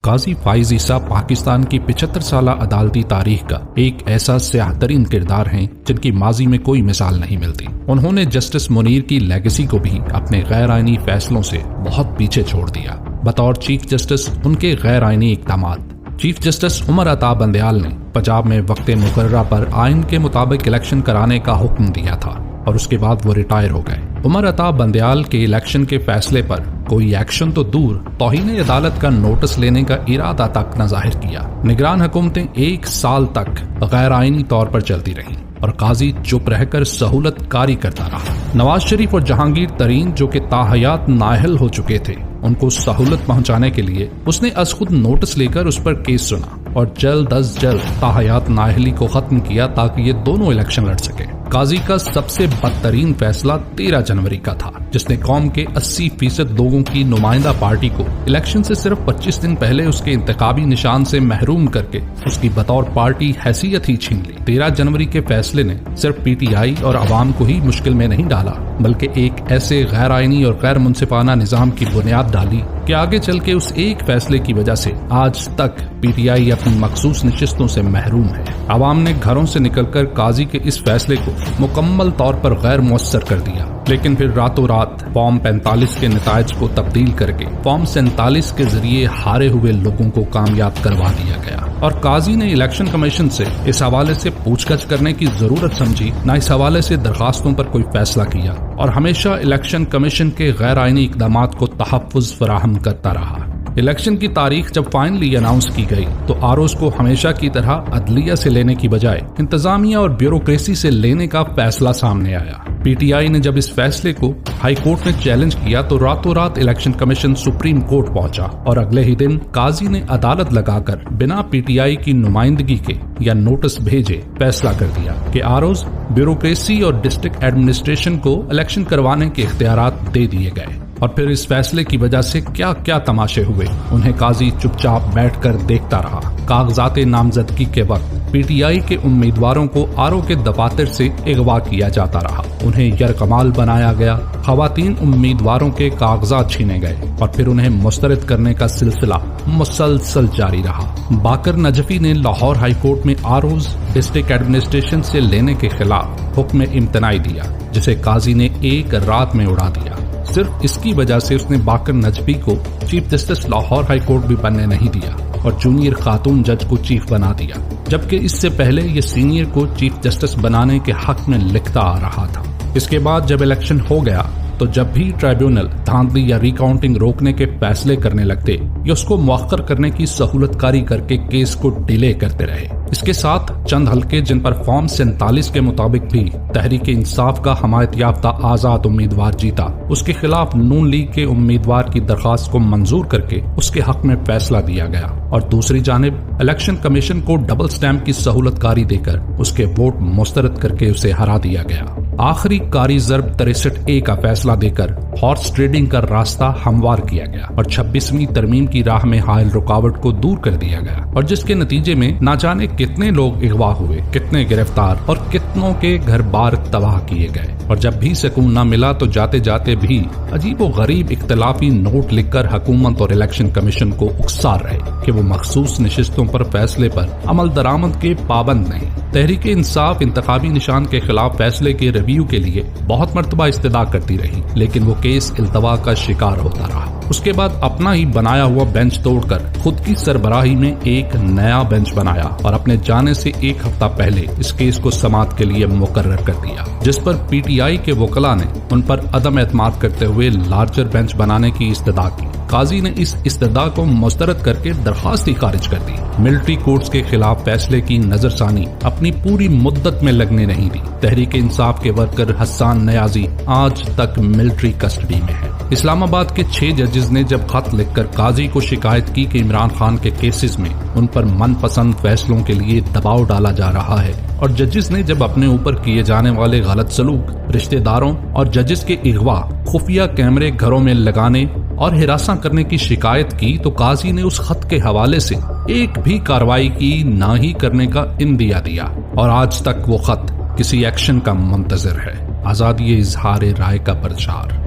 काजी फाइज ईसा पाकिस्तान की 75 साल अदालती तारीख का एक ऐसा स्याहतरीन किरदार हैं जिनकी माजी में कोई मिसाल नहीं मिलती। उन्होंने जस्टिस मुनीर की लेगेसी को भी अपने गैर आईनी फैसलों से बहुत पीछे छोड़ दिया। बतौर चीफ जस्टिस उनके गैर आईनी इक़दामात चीफ जस्टिस उमर अता बंदयाल ने पंजाब में वक्त मुकर्ररा पर आइन के मुताबिक इलेक्शन कराने का हुक्म दिया था और उसके बाद वो रिटायर हो गए। उमर अता बंदयाल के इलेक्शन के फैसले पर कोई एक्शन तो दूर, तौहीन अदालत का नोटिस लेने का इरादा तक न जाहिर किया। निगरान हुकूमतें 1 साल तक गैर आईनी तौर पर चलती रहीं और काजी चुप रहकर सहूलत कारी करता रहा। नवाज शरीफ और जहांगीर तरीन जो कि ताहयात नाअहल हो चुके थे, उनको सहूलत पहुंचाने के लिए उसने अज खुद नोटिस लेकर उस पर केस सुना और जल्द अज जल्द ताहयात नाअहली को खत्म किया ताकि ये दोनों इलेक्शन लड़ सके। काजी का सबसे बदतरीन फैसला 13 जनवरी का था, जिसने कौम के 80% लोगों की नुमाइंदा पार्टी को इलेक्शन से सिर्फ 25 दिन पहले उसके इंतखाबी निशान से महरूम करके उसकी बतौर पार्टी हैसियत ही छीन ली। 13 जनवरी के फैसले ने सिर्फ पीटीआई और अवाम को ही मुश्किल में नहीं डाला, बल्कि एक ऐसे गैर आईनी और गैर मुनसिफाना निजाम की बुनियाद डाली कि आगे चल के उस एक फैसले की वजह से आज तक पीटीआई अपनी मखसूस नशिस्तों से महरूम है। अवाम ने घरों से निकलकर काजी के इस फैसले को मुकम्मल तौर पर गैर मुअस्सर कर दिया, लेकिन फिर रातों रात फॉर्म 45 के नताइज को तब्दील करके फॉर्म 47 के जरिए हारे हुए लोगों को कामयाब करवा दिया गया। और काजी ने इलेक्शन कमीशन से इस हवाले से पूछताछ करने की जरूरत समझी, न इस हवाले से दरखास्तों पर कोई फैसला किया, और हमेशा इलेक्शन कमीशन के गैर आईनी इक़दामात को तहफ़्फ़ुज़ फराहम करता रहा। इलेक्शन की तारीख जब फाइनली अनाउंस की गई तो आरोज को हमेशा की तरह अदलिया से लेने की बजाय इंतजामिया और ब्यूरोक्रेसी से लेने का फैसला सामने आया। पीटीआई ने जब इस फैसले को हाई कोर्ट में चैलेंज किया तो रातों रात इलेक्शन कमीशन सुप्रीम कोर्ट पहुंचा और अगले ही दिन काजी ने अदालत लगाकर बिना पीटीआई की नुमाइंदगी के या नोटिस भेजे फैसला कर दिया कि आरोज ब्यूरोक्रेसी और डिस्ट्रिक्ट एडमिनिस्ट्रेशन को इलेक्शन करवाने के इख्तियारात दे दिए गए। और फिर इस फैसले की वजह से क्या क्या तमाशे हुए, उन्हें काजी चुपचाप बैठकर देखता रहा। कागजात नामजदगी के वक्त पीटीआई के उम्मीदवारों को आरओ के दफातर से अगवा किया जाता रहा, उन्हें यरकमाल बनाया गया, खवातीन उम्मीदवारों के कागजात छीने गए और फिर उन्हें मुस्तरद करने का सिलसिला मुसलसल जारी रहा। बाकर नजफी ने लाहौर हाई कोर्ट में आरओज डिस्ट्रिक्ट एडमिनिस्ट्रेशन से लेने के खिलाफ हुक्म इम्तनाई दिया, जिसे काजी ने एक रात में उड़ा दिया। सिर्फ इसकी वजह से उसने बाकर नजफी को chief justice Lahore high court भी बनने नहीं दिया और जूनियर खातून जज को चीफ बना दिया, जबकि इससे पहले ये सीनियर को चीफ जस्टिस बनाने के हक में लिखता आ रहा था। इसके बाद जब इलेक्शन हो गया तो जब भी ट्राइब्यूनल धांधली या रिकाउंटिंग रोकने के फैसले करने लगते या उसको मुअख्खर करने की सहूलतकारी करके केस को डिले करते रहे। इसके साथ चंद हल्के जिन पर फॉर्म 47 के मुताबिक भी तहरीक इंसाफ का हमायत याफ्ता आजाद उम्मीदवार जीता, उसके खिलाफ नून लीग के उम्मीदवार की दरखास्त को मंजूर करके उसके हक में फैसला दिया गया और दूसरी जानिब इलेक्शन कमीशन को डबल स्टैंप की सहूलतकारी देकर उसके वोट मुस्तरद करके उसे हरा दिया गया। आखिरी कारी ज़र्ब 63A का फैसला देकर हॉर्स ट्रेडिंग का रास्ता हमवार किया गया और 26वीं तरमीम की राह में हायल रुकावट को दूर कर दिया गया, और जिसके नतीजे में ना जाने कितने लोग अगवा हुए, कितने गिरफ्तार और कितनों के घर बार तबाह किए गए। और जब भी सुकून न मिला तो जाते जाते भी अजीबो गरीब इख्तलाफी नोट लिखकर हुकूमत और इलेक्शन कमीशन को उकसा रहे कि वो मखसूस नशिस्तों पर फैसले पर अमल दरामद के पाबंद नहीं। तहरीक इंसाफ इंतखाबी निशान के खिलाफ फैसले के रिव्यू के लिए बहुत मर्तबा इस्तदा करती रही, लेकिन वो केस इल्तवा का शिकार होता रहा। उसके बाद अपना ही बनाया हुआ बेंच तोड़कर खुद की सरबराही में एक नया बेंच बनाया और अपने जाने से 1 हफ्ता पहले इस केस को समाअत के लिए मुकर्रर कर दिया, जिस पर पीटीआई के वकला ने उन पर अदम एतमाद करते हुए लार्जर बेंच बनाने की इस्तदा की। काजी ने इस इस्तदा को मुस्तरद करके दरखास्त ही खारिज कर दी। मिलिट्री कोर्ट्स के खिलाफ फैसले की नजरसानी अपनी पूरी मुद्दत में लगने नहीं दी। तहरीक इंसाफ के वर्कर हसन नयाजी आज तक मिलिट्री कस्टडी में है। इस्लामाबाद के 6 जजेस ने जब खत लिखकर काजी को शिकायत की कि इमरान खान के केसेस में उन पर मनपसंद फैसलों के लिए दबाव डाला जा रहा है, और जजेस ने जब अपने ऊपर किए जाने वाले गलत सलूक, रिश्तेदारों और जजेस के अगवा, खुफिया कैमरे घरों में लगाने और हिरासा करने की शिकायत की, तो काजी ने उस खत के हवाले से एक भी कार्रवाई की ना ही करने का इंदिया दिया और आज तक वो खत किसी एक्शन का मुंतजर है। आजादी इजहार राय का प्रचार।